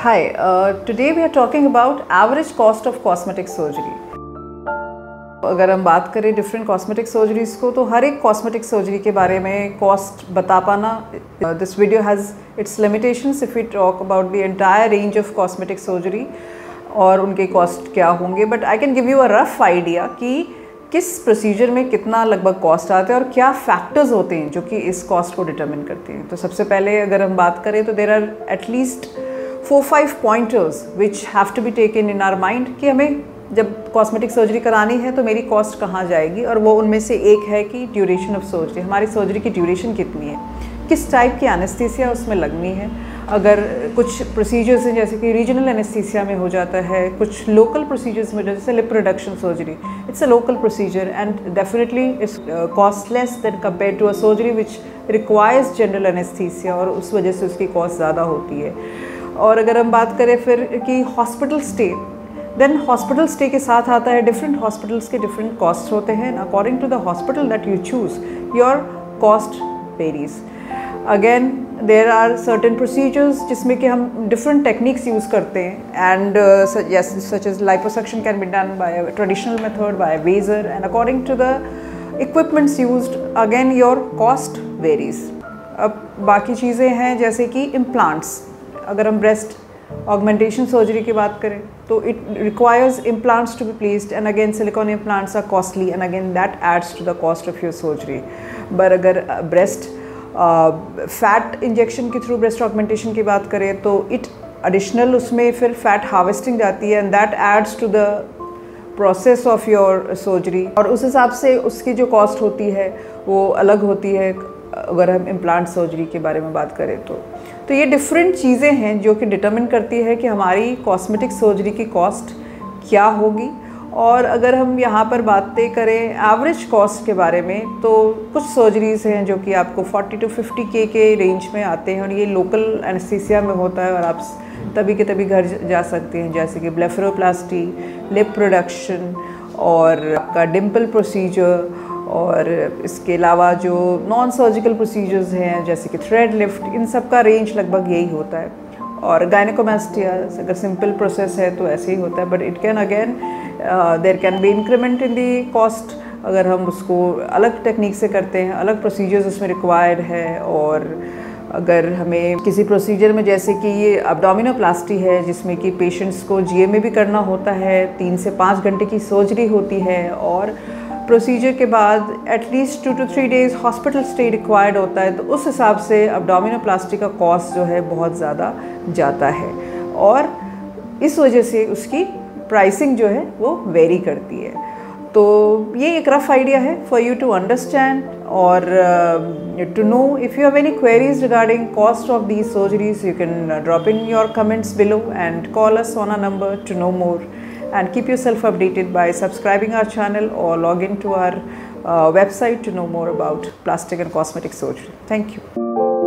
Hi, today we are talking about average cost of cosmetic surgery. अगर हम बात करें डिफरेंट कॉस्मेटिक सर्जरीज़ को, तो हर एक कॉस्मेटिक सर्जरी के बारे में कॉस्ट बता पाना, this video has its limitations if we talk about the entire range of cosmetic surgery और उनके कॉस्ट क्या होंगे. But I can give you a rough idea कि किस प्रोसीजर में कितना लगभग कॉस्ट आता है और क्या फैक्टर्स होते हैं जो कि इस कॉस्ट को डिटरमिन करते हैं. तो सबसे पहले अगर हम बात करें तो there are at least 4-5 pointers which have to be taken in our mind कि हमें जब कॉस्मेटिक सर्जरी करानी है तो मेरी कॉस्ट कहाँ जाएगी. और वो उनमें से एक है कि ड्यूरेशन ऑफ सर्जरी, हमारी सर्जरी की ड्यूरेशन कितनी है, किस टाइप की एनेस्थीसिया उसमें लगनी है. अगर कुछ प्रोसीजर्स हैं जैसे कि रीजनल एनेस्थीसिया में हो जाता है, कुछ लोकल प्रोसीजर्स में जैसे lip reduction surgery, it's a local procedure and definitely it's cost less than compare to a surgery which requires general anaesthesia, और उस वजह से उसकी कॉस्ट ज़्यादा होती है. और अगर हम बात करें फिर कि hospital stay, then hospital stay के साथ आता है डिफरेंट हॉस्पिटल्स के डिफरेंट कॉस्ट होते हैं. According to the hospital that you choose your cost varies. Again there are certain procedures जिसमें कि हम डिफरेंट टेक्निक्स यूज़ करते हैं and such as liposuction can be done by traditional method, by vaser, and according to the equipments used again your cost varies. अब बाकी चीज़ें हैं जैसे कि इम्प्लांट्स. अगर हम ब्रेस्ट ऑगमेंटेशन सर्जरी की बात करें तो it requires implants to be placed and again silicone implants are costly and again that adds to the cost of your surgery. But अगर ब्रेस्ट फैट इंजेक्शन के थ्रू ब्रेस्ट ऑगमेंटेशन की बात करें तो इट एडिशनल उसमें फिर fat harvesting जाती है and that adds to the process of your surgery, और उस हिसाब से उसकी जो कॉस्ट होती है वो अलग होती है अगर हम इम्प्लांट सर्जरी के बारे में बात करें तो ये डिफरेंट चीज़ें हैं जो कि डिटरमिन करती है कि हमारी कॉस्मेटिक सर्जरी की कॉस्ट क्या होगी. और अगर हम यहाँ पर बातें करें एवरेज कॉस्ट के बारे में तो कुछ सर्जरीज़ हैं जो कि आपको 40 to 50K के रेंज में आते हैं और ये लोकल एनेस्थीसिया में होता है और आप तभी के तभी घर जा सकते हैं, जैसे कि ब्लेफरोप्लास्टी, लिप रिडक्शन और आपका डिम्पल प्रोसीजर. और इसके अलावा जो नॉन सर्जिकल प्रोसीजर्स हैं जैसे कि थ्रेड लिफ्ट, इन सब का रेंज लगभग यही होता है. और गायनेकोमास्टिया अगर सिंपल प्रोसेस है तो ऐसे ही होता है, but it can again there can be increment in the cost अगर हम उसको अलग टेक्निक से करते हैं, अलग प्रोसीजर्स उसमें रिक्वायर्ड है. और अगर हमें किसी प्रोसीजर में जैसे कि ये अब्डोमिनोप्लास्टी है जिसमें कि पेशेंट्स को जीए में भी करना होता है, 3 से 5 घंटे की सर्जरी होती है और प्रोसीजर के बाद at least 2 to 3 days hospital stay required होता है, तो उस हिसाब से अब्डोमिनोप्लास्टी का कॉस्ट जो है बहुत ज़्यादा जाता है और इस वजह से उसकी प्राइसिंग जो है वो वेरी करती है. तो ये एक रफ आइडिया है फॉर यू टू अंडरस्टैंड और to know. If you have any queries regarding cost of these surgeries you can drop in your comments below and call us on a number to know more. And keep yourself updated by subscribing our channel or log in to our website to know more about plastic and cosmetic surgery. Thank you.